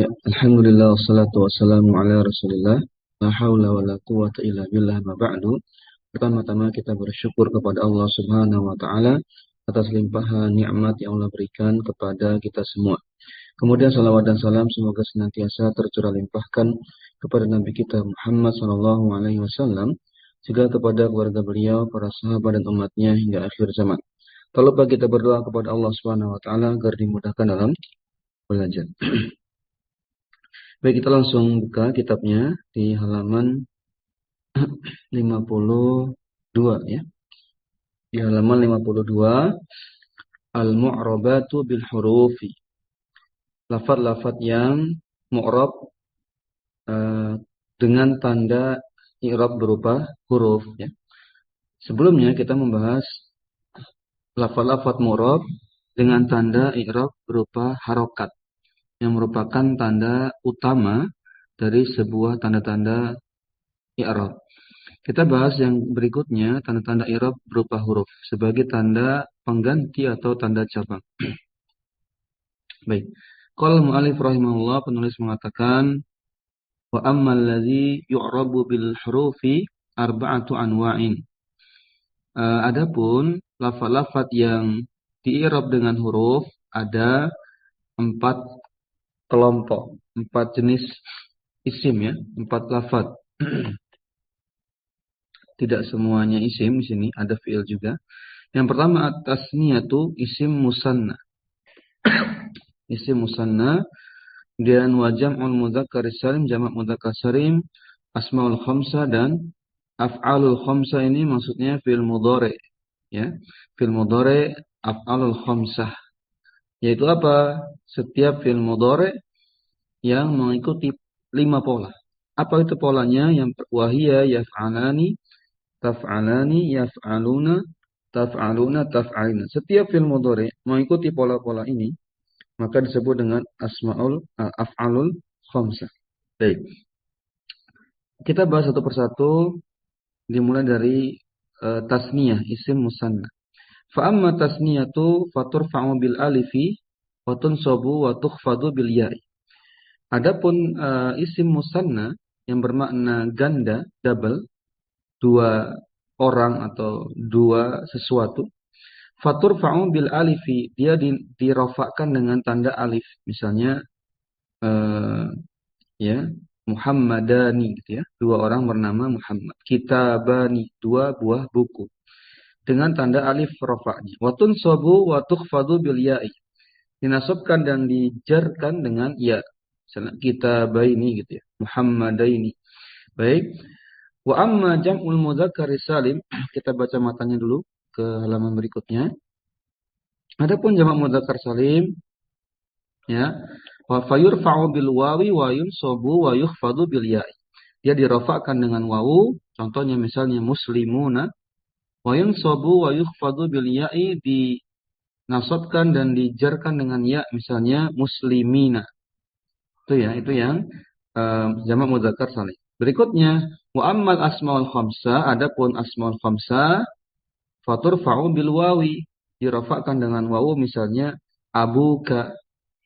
Ya, alhamdulillah wassalatu wassalamu ala Rasulillah. La haula wala quwata illa billah ma ba'du. Pertama-tama kita bersyukur kepada Allah Subhanahu wa taala atas limpahan nikmat yang Allah berikan kepada kita semua. Kemudian salawat dan salam semoga senantiasa tercurah limpahkan kepada Nabi kita Muhammad sallallahu alaihi wasallam, juga kepada keluarga beliau, para sahabat dan umatnya hingga akhir zaman. Tak lupa kita berdoa kepada Allah Subhanahu wa taala agar dimudahkan dalam belajar. Baik, kita langsung buka kitabnya di halaman 52 ya. Di halaman 52, Al-Mu'rabatu bil hurufi. Lafaz-lafaz yang mu'rab dengan tanda i'rab berupa huruf ya. Sebelumnya kita membahas lafaz-lafaz mu'rab dengan tanda i'rab berupa harokat, yang merupakan tanda utama dari sebuah tanda-tanda i'rab. Kita bahas yang berikutnya, tanda-tanda i'rab berupa huruf sebagai tanda pengganti atau tanda cabang. Baik. Qala al-mu'allif rahimahullah, penulis mengatakan, wa ammal ladzi yu'rabu bil hurufi arba'atu anwa'in. Adapun lafaz-lafaz yang di'irab dengan huruf ada 4 kelompok, 4 jenis isim ya, 4 lafaz. Tidak semuanya isim di sini, ada fi'il juga. Yang pertama at-tasniyatu isim musanna. Isim musanna dan wa jam'ul mudzakkar salim, jamak mudzakkar salim, asmaul khamsah dan af'alul khamsah. Ini maksudnya fi'il mudhari ya. Fi'il mudhari af'alul khamsah. Yaitu apa? Setiap fi'il mudhari yang mengikuti 5 pola. Apa itu polanya? Yang wahiyya yaf'alani, taf'alani, yaf'aluna, taf'aluna, taf'alina. Setiap fi'il mudhari mengikuti pola-pola ini, maka disebut dengan af'alul khamsah. Baik. Kita bahas satu persatu, dimulai dari tasniyah, isim musanna. Fa amma tasniyatu faturfa'u bil alifi wa tunsabu wa tukhfadu bil ya'i. Adapun isim musanna yang bermakna ganda, double, 2 orang atau 2 sesuatu, faturfa'u bil alifi, dia dirofakkan dengan tanda alif. Misalnya ya, Muhammadani gitu ya, 2 orang bernama Muhammad. Kitabani, 2 buah buku, dengan tanda alif rofa'nya. Wa tunsabu wa tukhfadu bil ya'i, dinasabkan dan dijarkan dengan ya. Misalnya kitabaini gitu ya, Muhammadaini. Baik. Wa amma jam'ul mudzakkar salim, kita baca matanya dulu ke halaman berikutnya. Adapun jamak mudzakkar salim ya, wa fayurfa'u bil wawi wa yunsabu wa yukhfadu bil ya'i. Dia dirafa'kan dengan wawu, contohnya misalnya muslimuna, wa yunsabu wa yukhfadu bil ya'i, dinasabkan dan dijarkan dengan ya, misalnya muslimina. Itu yang jamak mudzakkar salim. Berikutnya, wa ammal asmaul khamsah, adapun asmaul khamsah faturfa'u bil wawi, dirafa'kan dengan wawu, misalnya abuka,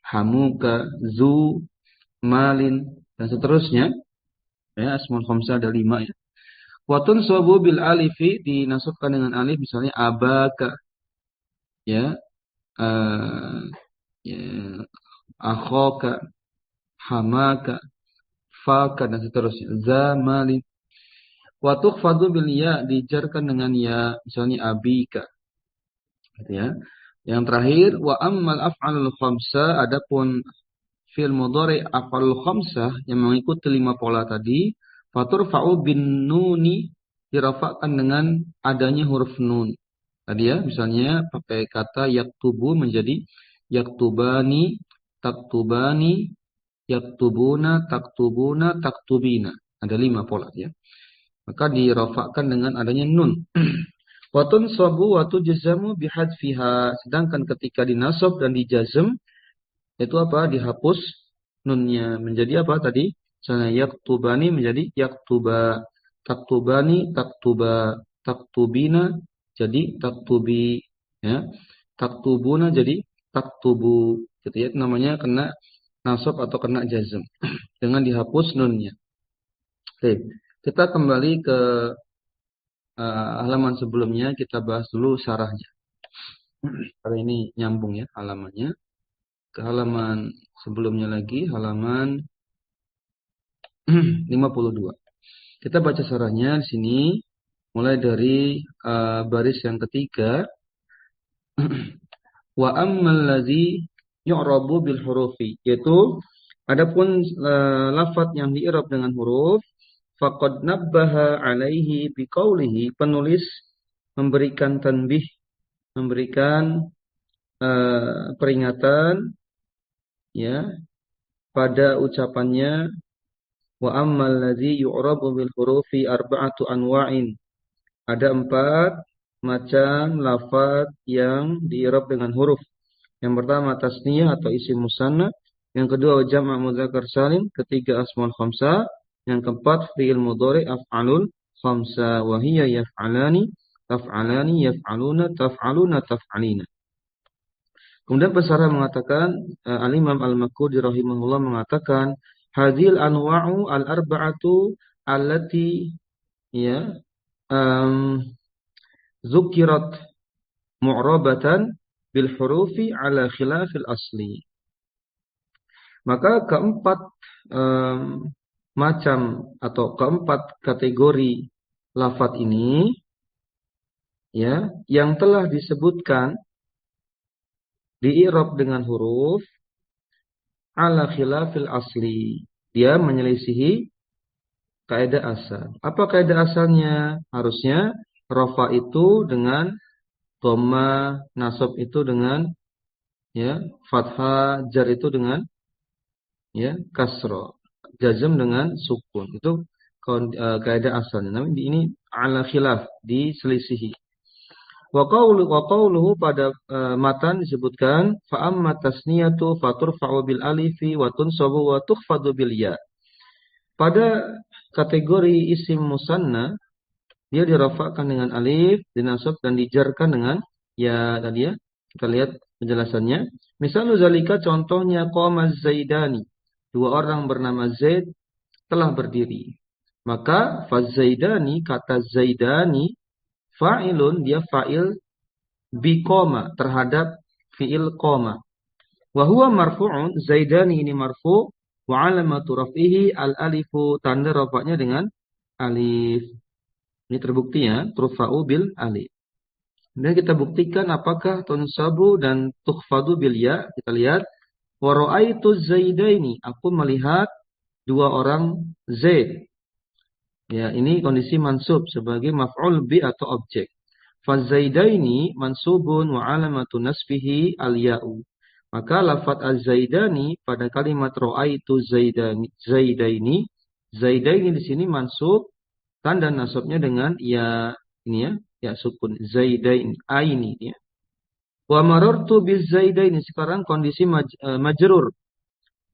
hamuka, zu, malin, dan seterusnya. Ya, asmaul khamsah ada 5 ya. Wa tunsabu bil alifi, dinasabkan dengan alif, misalnya abaka, ya, ya, akhaka, hamaka, faka, dan seterusnya. Zamalin. Wa tukhfadu bil ya, dijarkan dengan ya, misalnya abika. Gitu ya. Yang terakhir, wa ammal af'alul khamsah, adapun fi'il mudhari af'alul khamsah yang mengikuti 5 pola tadi, faturfa'u bin nuni, dirafa'kan dengan adanya huruf nun. Tadi ya, misalnya pakai kata yaktubu menjadi yaktubani, taktubani, yaktubuna, taktubuna, taktubina. Ada 5 pola ya. Maka dirafa'kan dengan adanya nun. Wa tunsabu wa tujzamu bihadfiha. Sedangkan ketika dinasab dan dijazm, itu apa? Dihapus nunnya, menjadi apa tadi? Misalnya yaktubani menjadi yaktuba, taktubani taktuba, taktubina jadi taktubi ya. Taktubuna jadi taktubu. Gitu ya. Itu namanya kena nasab atau kena jazm dengan dihapus nunnya. Oke, kita kembali ke halaman sebelumnya, kita bahas dulu syarahnya. Karena ini nyambung ya halamannya. Ke halaman sebelumnya lagi, halaman 52. Kita baca syarahnya di sini mulai dari baris yang ketiga. Wa ammal ladzi yu'rabu bil hurufi, yaitu adapun lafaz yang di'rab dengan huruf, faqad nabbaha alaihi biqaulihi, penulis memberikan tanbih, memberikan peringatan ya pada ucapannya, wa ammal ladzi yu'rabu bil hurufi arba'atu anwa'in, ada 4 macam lafaz yang di'rab dengan huruf. Yang pertama tasniyah atau isim musanna, yang kedua jama' mudzakkar salim, ketiga asmaul khamsah, yang keempat fi'il mudhari' af'alul khamsah, wa hiya yaf'alani, taf'alani, yaf'aluna, taf'aluna, taf'alina. Kemudian pesara mengatakan, Al-Imam Al-Makurdi rahimahullah mengatakan, hadhil anwa'u al-arba'atu allati ya zukirat mu'rabatan bil hurufi ala khilafil asli. Maka keempat macam atau keempat kategori lafaz ini ya yang telah disebutkan di-i'rab dengan huruf ala khilafil asli, dia menyelisihi kaidah asal. Apa kaidah asalnya? Harusnya rafa itu dengan dhamma, nasab itu dengan ya fathah, jar itu dengan ya kasra, jazm dengan sukun. Itu kaidah asalnya. Namun ini ala khilaf, diselisihi. Wa qawluhu pada matan disebutkan fa amma tasniyatu faturfa'u bil alifi wa tunsabu wa tukhfadu bil ya. Pada kategori isim musanna, dia dirafa'kan dengan alif, dinasab dan dijarkan dengan ya tadi ya. Kita lihat penjelasannya. Misalnya zalika, contohnya qama zaidani, 2 orang bernama Zaid telah berdiri. Maka fazaidani, kata zaidani fa'ilun, dia fa'il bi qama, terhadap fi'il qama. Wa huwa marfu'un, zaidani ini marfu', wa alamatu raf'ihi al-alifu, tanda rafa'nya dengan alif. Ini terbukti ya, turfa'u bil alif. Dan kita buktikan apakah tunsabu dan tukhfadu bil ya. Kita lihat, wa ra'aitu zaidaini, aku melihat 2 orang Zaid. Ya, ini kondisi mansub sebagai maf'ul bi atau objek. Fazaidaini mansubun wa alamatu nasbihi al-ya'u. Maka lafaz az-zaidani pada kalimat ra'aitu zaidaini, zaidaini di sini mansub, tanda nasabnya dengan ya ini ya, ya sukun, zaidaini, aini ya. Wa marartu biz zaidaini, sekarang kondisi majrur.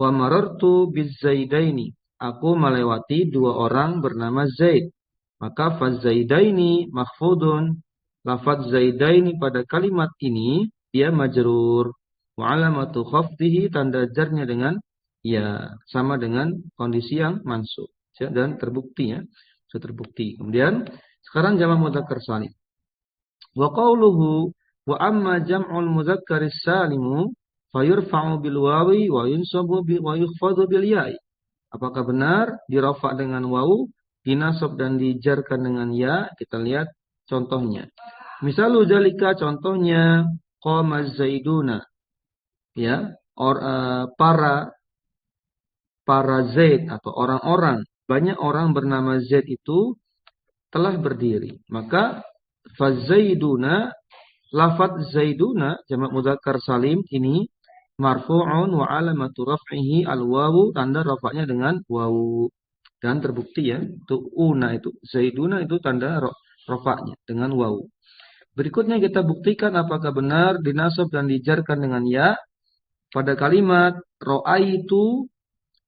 Wa marartu biz zaidaini, aku melewati 2 orang bernama Zaid. Maka faz zaidaini makhfudun, lafaz zaidaini pada kalimat ini dia majrur. Wa alamatu khafdihi, tanda jarnya dengan ya sama dengan kondisi yang mansub dan terbukti ya, sudah terbukti. Kemudian sekarang jamak mudzakkar salim. Wa qauluhu wa amma jam'ul mudzakkaris salimu fayurfa'u bil wawi wa yunsabu wa yukhfadu bil ya'i. Apakah benar dirafa dengan wawu, dinasab dan dijarkan dengan ya? Kita lihat contohnya. Misalu zalika, contohnya qama zaiduna. Ya, para Zaid atau orang-orang, banyak orang bernama Zaid itu telah berdiri. Maka fazaiduna, lafaz zaiduna jamak mudzakkar salim ini marfu'un wa alamatu raf'ihi al-wawu, tanda rafa'nya dengan wawu. Dan terbukti ya, itu una itu zaiduna itu tanda rafa'nya dengan wawu. Berikutnya kita buktikan apakah benar dinasab dan dijarkan dengan ya pada kalimat ra'aitu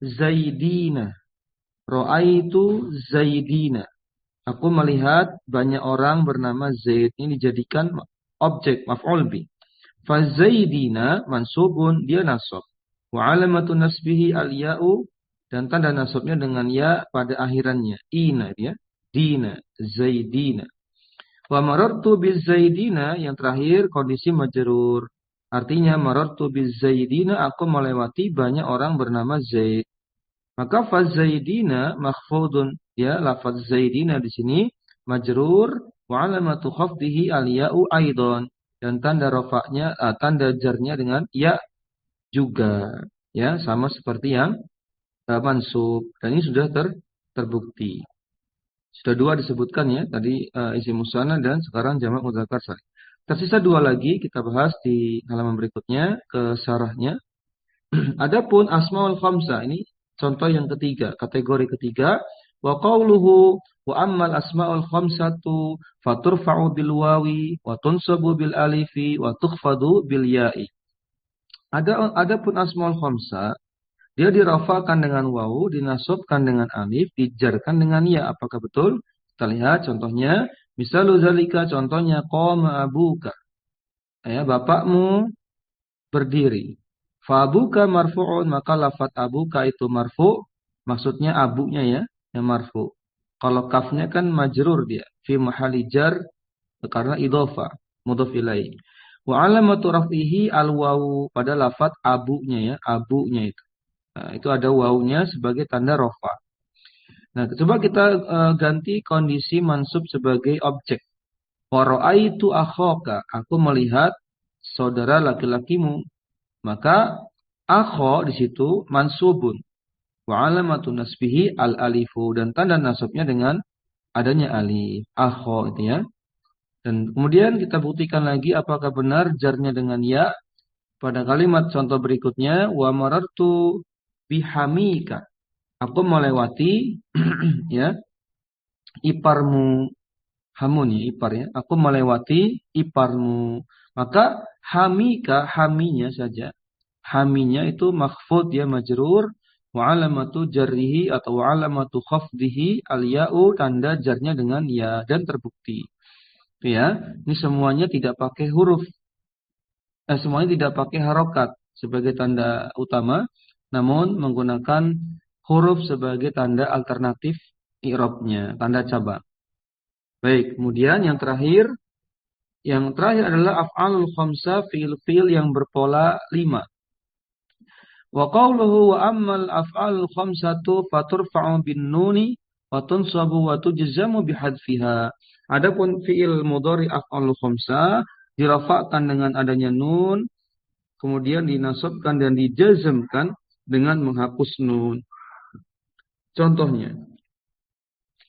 zaidina. Ra'aitu zaidina, aku melihat banyak orang bernama Zaid. Ini dijadikan objek maf'ul bi. Fazaidina mansubun, dia nasab. Wa alamatu nasbihi al-ya'u, dan tanda nasabnya dengan ya pada akhirannya. Ina ya. Dina, zaidina. Wa marartu bizaidina, yang terakhir kondisi majrur. Artinya marartu bizaidina, aku melewati banyak orang bernama Zaid. Maka fazaidina makhfudun, ya, lafaz zaidina di sini majrur wa alamatu khafdihi al-ya'u aidan, dan tanda rafa'nya tanda jarnya dengan ya juga, ya, sama seperti yang mansub, dan ini sudah terbukti. Sudah dua disebutkan ya, tadi isim musanna dan sekarang jamak mudzakkar salim. Tersisa dua lagi, kita bahas di halaman berikutnya ke syarahnya. Adapun asmaul khamsah, ini contoh yang ketiga, kategori ketiga. Wa qawluhu wa ammal asmaul khamsatu faturfa'u bil wawi wa tunsabu bil alifi wa tukhfadu bil ya'i. Adapun asmaul khamsah, dia dirafakan dengan wawu, dinasabkan dengan alif, dijarkan dengan ya. Apakah betul? Kita lihat contohnya. Misalu zalika, contohnya qama abuka. Ya, bapakmu berdiri. Fa abuka marfu'un, maka lafaz abuka itu marfu', maksudnya abunya ya, yang marfu'. Kalau kafnya kan majrur dia, fi mahalli jar, karena idhofah, mudhof ilaih. Wa alamatu raf'ihi al-wawu, pada lafaz abunya ya, abunya itu. Nah, itu ada wawunya sebagai tanda rofa. Nah, coba kita ganti kondisi mansub sebagai objek. Wa ra'aitu akhaka, aku melihat saudara laki-lakimu. Maka akho di situ mansubun. Wa alamatu nasbihi al-alifu, dan tanda nasabnya dengan adanya alif. Akho itu ya. Dan kemudian kita buktikan lagi apakah benar jarnya dengan ya pada kalimat contoh berikutnya. Wa marartu bihamika, aku melewati ya iparmu. Hamun ya, ipar ya. Aku melewati iparmu. Maka hamika, haminya saja. Haminya itu makhfud ya, majrur. Wa alamatu jarrihi atau wa alamatu khafdihi al-ya'u, tanda jarnya dengan ya, dan terbukti. Ya, ini semuanya tidak pakai huruf. Semuanya tidak pakai harokat sebagai tanda utama, namun menggunakan huruf sebagai tanda alternatif i'rabnya, tanda cabang. Baik, kemudian yang terakhir adalah af'alul khamsah, fi'il-fi'il yang berpola 5. Wa qawluhu wa ammal af'alul khamsatu faturfa'u bin nuni wa tunsabu wa tujzamu bihadfiha. Adapun fi'il mudhari af'alul khamsah dirafa'kan dengan adanya nun, kemudian dinasabkan dan dijazmkan dengan menghapus nun. Contohnya,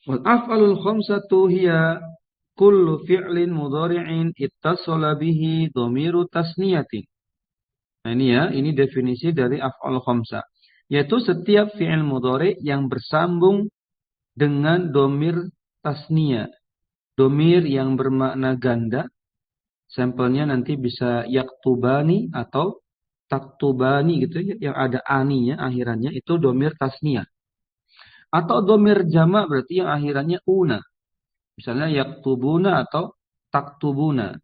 wal af'alul khamsatu hiya kullu fi'lin mudhari'in ittasala bihi dhamiru tasniyatin. Nah ini ya, ini definisi dari af'al khamsah, yaitu setiap fi'il mudhari' yang bersambung dengan dhamir tasniyah, dhamir yang bermakna ganda. Sampelnya nanti bisa yaktubani atau taktubani gitu ya, yang ada aninya akhirannya, itu dhamir tasniyah. Atau dhamir jamak, berarti yang akhirannya una. Misalnya yaktubuna atau taktubuna.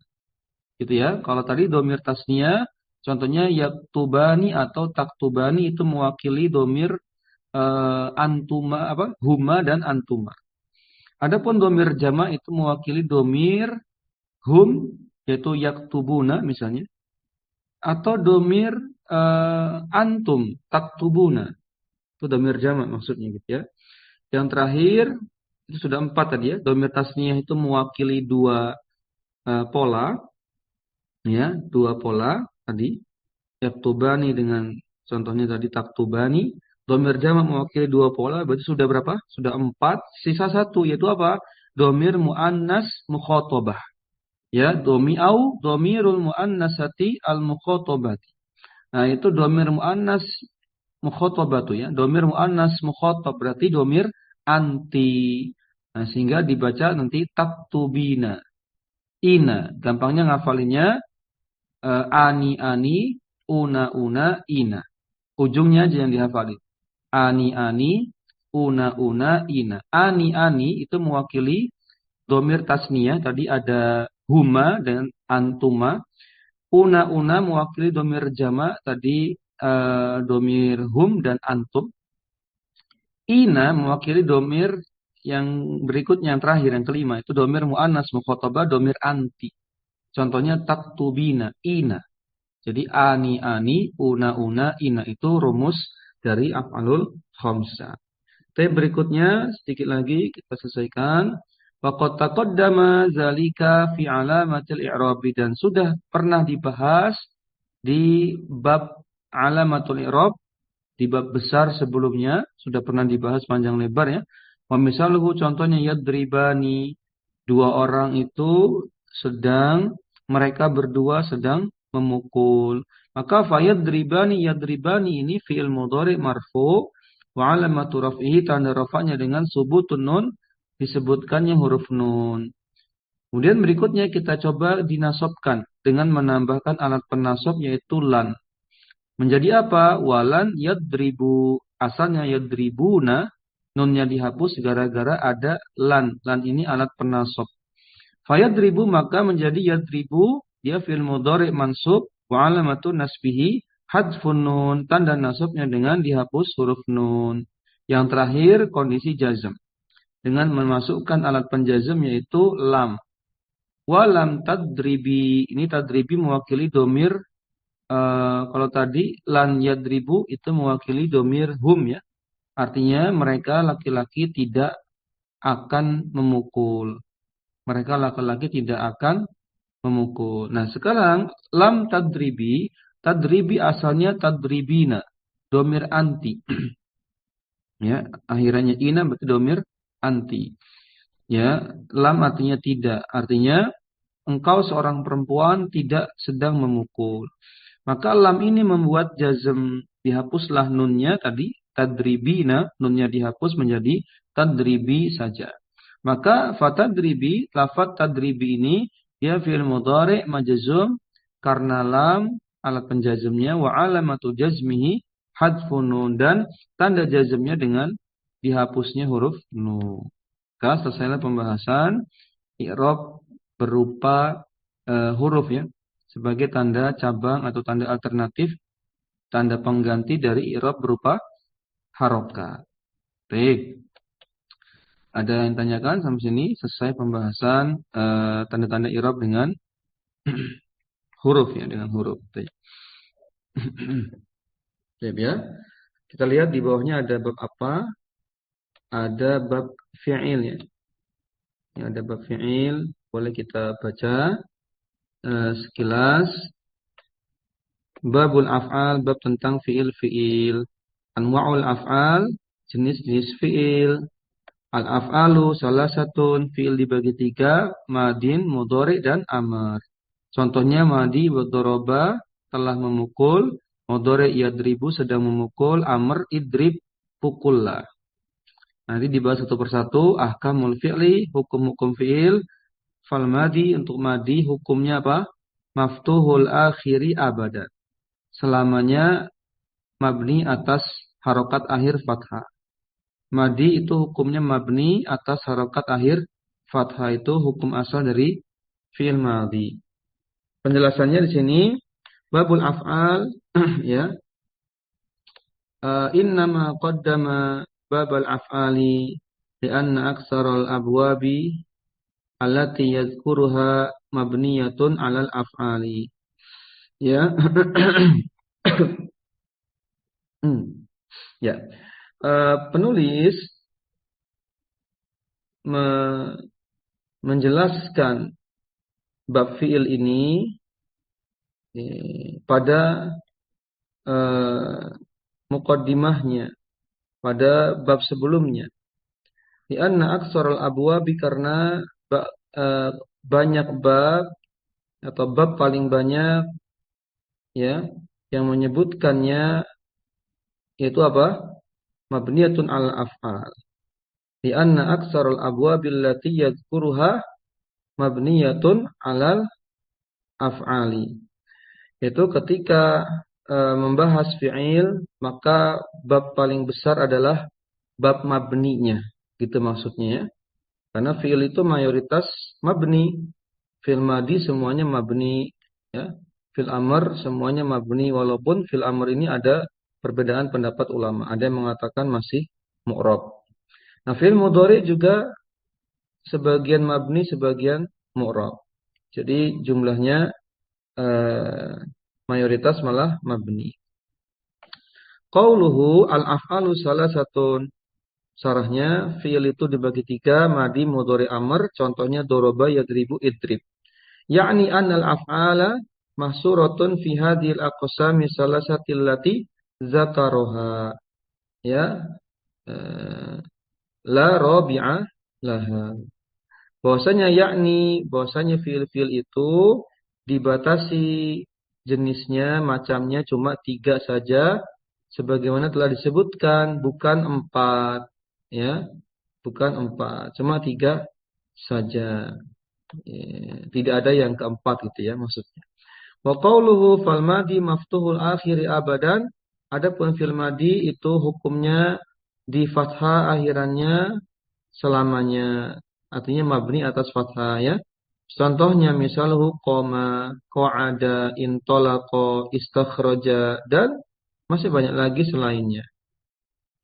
Gitu ya. Kalau tadi dhamir tasniyah, contohnya yaktubani atau taktubani, itu mewakili dhamir antuma, huma dan antuma. Adapun dhamir jamak itu mewakili dhamir hum, yaitu yaktubuna misalnya, atau dhamir antum taktubuna. Itu dhamir jamak maksudnya gitu ya. Yang terakhir itu sudah 4 tadi ya. Dhamir tasniyah itu mewakili dua pola, ya, dua pola tadi. Yaktubani dengan contohnya tadi taktubani. Dhamir jamak mewakili dua pola, berarti sudah berapa? Sudah 4. Sisa satu, yaitu apa? Dhamir muannas mukhatabah. Ya, dhamirul muannasati al mukhatabati. Nah, itu dhamir muannas mukhatabatu ya. Dhamir muannas mukhatab berarti dhamir anti. Nah, sehingga dibaca nanti taktubina. Ina, gampangnya ngafalinnya ani, una, ina. Ujungnya aja yang dihafalin. Ani, una, ina. Ani itu mewakili dhamir tasniyah, tadi ada huma dan antuma. Una mewakili dhamir jamak, tadi domir hum dan antum. Ina mewakili domir yang berikutnya, yang terakhir, yang kelima. Itu domir mu'annas mukhatabah, domir anti. Contohnya taktubina, ina. Jadi ani, una, ina. Itu rumus dari af'alul khamsah. Tapi berikutnya, sedikit lagi kita selesaikan. Waqad taqaddama zalika fi alamatil i'rabi. Dan sudah pernah dibahas di bab alamatul i'rab, di bab besar sebelumnya sudah pernah dibahas panjang lebar ya. Wa misaluhu, contohnya yadribani, dua orang itu mereka berdua sedang memukul. Maka yadribani ini fi'il mudhari marfu wa alamatu raf'ihi, tanda rafa'nya dengan subutun nun, disebutkannya huruf nun. Kemudian berikutnya kita coba dinasobkan dengan menambahkan alat penasab yaitu lan. Menjadi apa? Walan yadribu. Asalnya yadribuna, nunnya dihapus gara-gara ada lan. Lan ini alat penasab. Fayadribu, maka menjadi yadribu, dia fi'il mudhari mansub wa alamatu nasbihi hadfun nun, tanda nasabnya dengan dihapus huruf nun. Yang terakhir kondisi jazm dengan memasukkan alat penjazm yaitu lam. Walam tadribi, ini tadribi mewakili domir. Kalau tadi lan yadribu itu mewakili domir hum ya. Artinya mereka laki-laki tidak akan memukul. Mereka laki-laki tidak akan memukul. Nah sekarang lam tadribi. Tadribi asalnya tadribina. Domir anti. Ya, akhirannya ina berarti domir anti. Ya, lam artinya tidak. Artinya engkau seorang perempuan tidak sedang memukul. Maka lam ini membuat jazm, dihapuslah nunnya tadi, tadribina, nunnya dihapus menjadi tadribi saja. Maka fatadribi, lafaz tadribi ini, dia fi'il mudhari majzum karena lam alat penjazmnya, wa alamatu jazmihi hadfun nun, dan tanda jazmnya dengan dihapusnya huruf nun. Maka selesailah pembahasan i'rab berupa huruf ya, sebagai tanda cabang atau tanda alternatif, tanda pengganti dari i'rab berupa harokat. Baik. Ada yang tanyakan sampai sini? Selesai pembahasan tanda-tanda i'rab dengan huruf ya, dengan huruf. Baik. Baik ya. Kita lihat di bawahnya ada bab apa? Ada bab fi'il ya. Ini ada bab fi'il, boleh kita baca sekilas. Babul af'al, bab tentang fi'il. Anwa'ul af'al, jenis-jenis fi'il. Al-af'alu salah satu fi'il dibagi tiga, madin, mudhari, dan amr. Contohnya madi wadoroba, telah memukul, mudhari yadribu, sedang memukul, amr idrib, pukullah. Nanti dibahas satu persatu. Ahkamul fi'li, hukum-hukum fi'il. Fal madi, untuk madi hukumnya apa? Maftuhul akhiri abadan, selamanya mabni atas harokat akhir fathah. Madi itu hukumnya mabni atas harokat akhir fathah, itu hukum asal dari fi'il madi. Penjelasannya di sini babul af'al ya. Innama qaddama babal af'ali li'anna aksaral abwabi allati yadhkuruha mabniyatun 'alal af'ali. Ya. Ya. Penulis menjelaskan bab fi'il ini pada muqaddimahnya, pada bab sebelumnya. Di anna aksarul abwabi, karena banyak bab atau bab paling banyak ya yang menyebutkannya yaitu apa? Mabniyatun 'alal af'al. Di anna aksarul abwabil lati yadhkuruha mabniyatun 'alal af'ali. Itu ketika membahas fi'il, maka bab paling besar adalah bab mabninya, gitu maksudnya ya. Karena fi'il itu mayoritas mabni. Fi'il madi semuanya mabni ya. fil amr semuanya mabni, walaupun fil amr ini ada perbedaan pendapat ulama. Ada yang mengatakan masih mu'rab. Nah, fil mudhari juga sebagian mabni, sebagian mu'rab. Jadi jumlahnya eh, mayoritas malah mabni. Qauluhu al-af'alu salasatun. Sarahnya fi'il itu dibagi tiga, madi, mudhari, amr. Contohnya doroba, yadribu, idrib. Yakni annal af'ala mahsuratun fi hadhil aqsami salasatil lati zakaroha. Ya, eh, la rabi'a laha. Bahwasanya fiil-fiil itu dibatasi jenisnya, macamnya cuma tiga saja, sebagaimana telah disebutkan, bukan empat, ya, bukan empat, cuma tiga saja. Tidak ada yang keempat gitu ya maksudnya. Wa qauluhu fal madi maftuhul akhiri abadan. Adapun fil madi itu hukumnya di fathah akhirannya selamanya. Artinya mabni atas fathah ya. Contohnya misalnya qoma, qa'ada, intolaqa, istakhraja dan masih banyak lagi selainnya.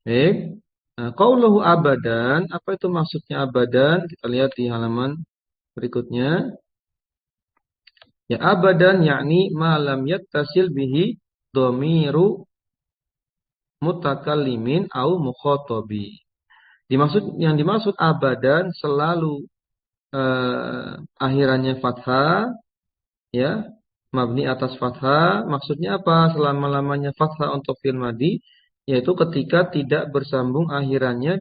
Baik. Nah, qauluhu abadan, apa itu maksudnya abadan? Kita lihat di halaman berikutnya. Ya abadan yakni malam yattasil bihi domiru mutakallimin au mukhatabi. Yang dimaksud abadan selalu akhirannya fathah, ya, mabni atas fathah. Maksudnya apa? Selama-lamanya fathah untuk fi'il madi, yaitu ketika tidak bersambung akhirannya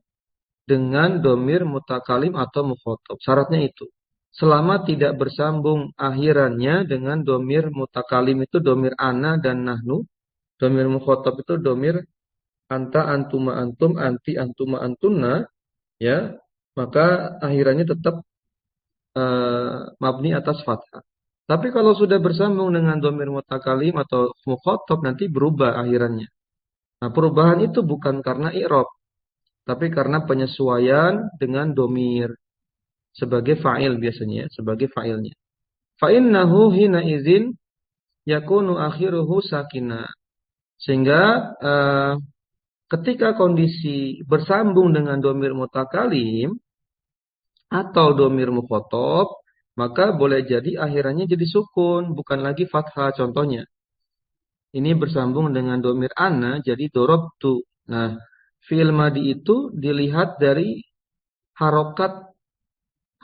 dengan domir mutakalim atau mukhotob. Syaratnya itu. Selama tidak bersambung akhirannya dengan domir mutakalim itu domir ana dan nahnu. Domir mukhotob itu domir anta, antuma, antum, anti, antuma, antunna. Ya, maka akhirannya tetap mabni atas fathah. Tapi kalau sudah bersambung dengan domir mutakalim atau mukhotob nanti berubah akhirannya. Nah, perubahan itu bukan karena i'rab, tapi karena penyesuaian dengan domir sebagai fa'il biasanya, sebagai fa'ilnya. Fa'innahu hina izin yakunu akhiruhu sakina. Sehingga ketika kondisi bersambung dengan domir mutakalim atau domir mukhotob, maka boleh jadi akhirannya jadi sukun, bukan lagi fathah. Contohnya, ini bersambung dengan domir ana, jadi dorobtu. Nah, fi'il madi itu dilihat dari harokat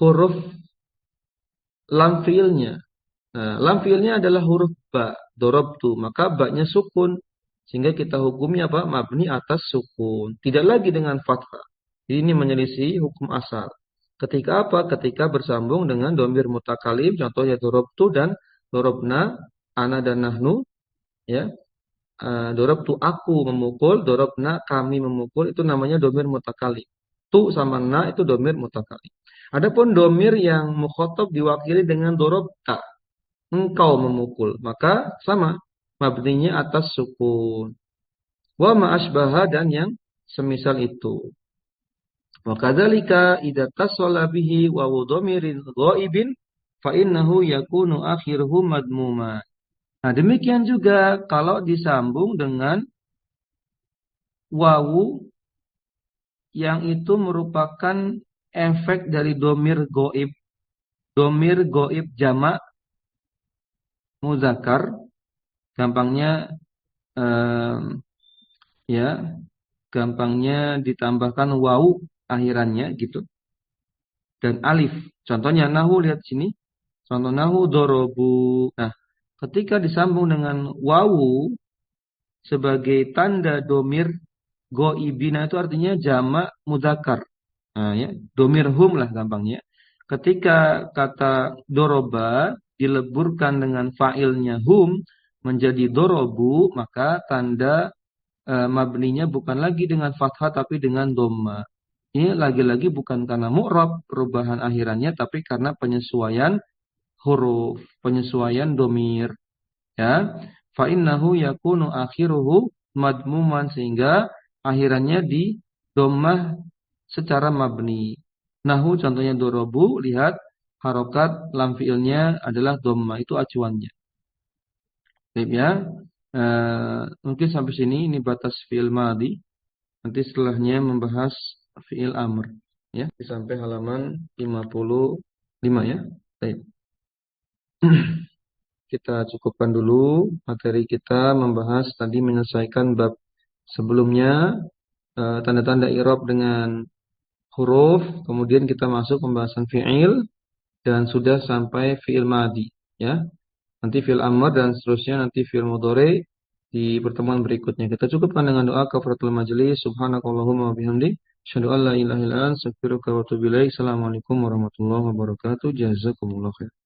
huruf lam fi'ilnya. Nah, lam fi'ilnya adalah huruf ba, dorobtu, maka ba-nya sukun. Sehingga kita hukumnya apa? Mabni atas sukun. Tidak lagi dengan fathah. Ini menyelisih hukum asal. Ketika apa? Ketika bersambung dengan domir mutakalim, contohnya dorobtu dan dorobna, ana dan nahnu, ya. Dorobtu aku memukul, dorobna kami memukul, itu namanya domir mutakalim. Tu sama na itu domir mutakalim. Adapun domir yang mukhotob diwakili dengan dorobta, engkau memukul, maka sama, mabninya atas sukun. Wa ma'asbaha dan yang semisal itu. Wa kadzalika idza tasalla bihi wa dhamirin ghaibin fa innahu yakunu akhiruhu madmuma. Nah, demikian juga kalau disambung dengan wawu yang itu merupakan efek dari domir goib. Domir goib jamak muzakkar, gampangnya ya, gampangnya ditambahkan wawu akhirannya gitu. Dan alif. Contohnya nahu, lihat sini. Contoh nahu dorobu. Nah, ketika disambung dengan wawu sebagai tanda domir goibina itu artinya jamak mudzakkar. Nah, ya, domir hum lah gampangnya. Ketika kata doroba dileburkan dengan fa'ilnya hum menjadi dorobu, maka tanda mabninya bukan lagi dengan fathah tapi dengan dhamma. Ini lagi-lagi bukan karena mu'rab perubahan akhirannya, tapi karena penyesuaian huruf, penyesuaian domir. Ya, fa innahu yakunu akhiruhu madmuman, sehingga akhirannya di dhammah secara mabni. Nahu contohnya dorobu, lihat harokat lam fiilnya adalah dhammah, itu acuannya. Baik ya. Mungkin sampai sini ini batas fi'il madhi. Nanti setelahnya membahas fi'il amr. Ya, sampai halaman 55 ya. Baik. Kita cukupkan dulu materi kita membahas tadi menyelesaikan bab sebelumnya tanda-tanda i'rab dengan huruf, kemudian kita masuk pembahasan fi'il dan sudah sampai fi'il madhi ya. Nanti fi'il amr dan seterusnya nanti fi'il mudhari di pertemuan berikutnya. Kita cukupkan dengan doa kafaratul majelis. Subhanakallahumma wa bihamdik, asyhadu an la ilaha illa anta, astaghfiruka wa atubu ilaik. Assalamualaikum warahmatullahi wabarakatuh. Jazakumullah khair.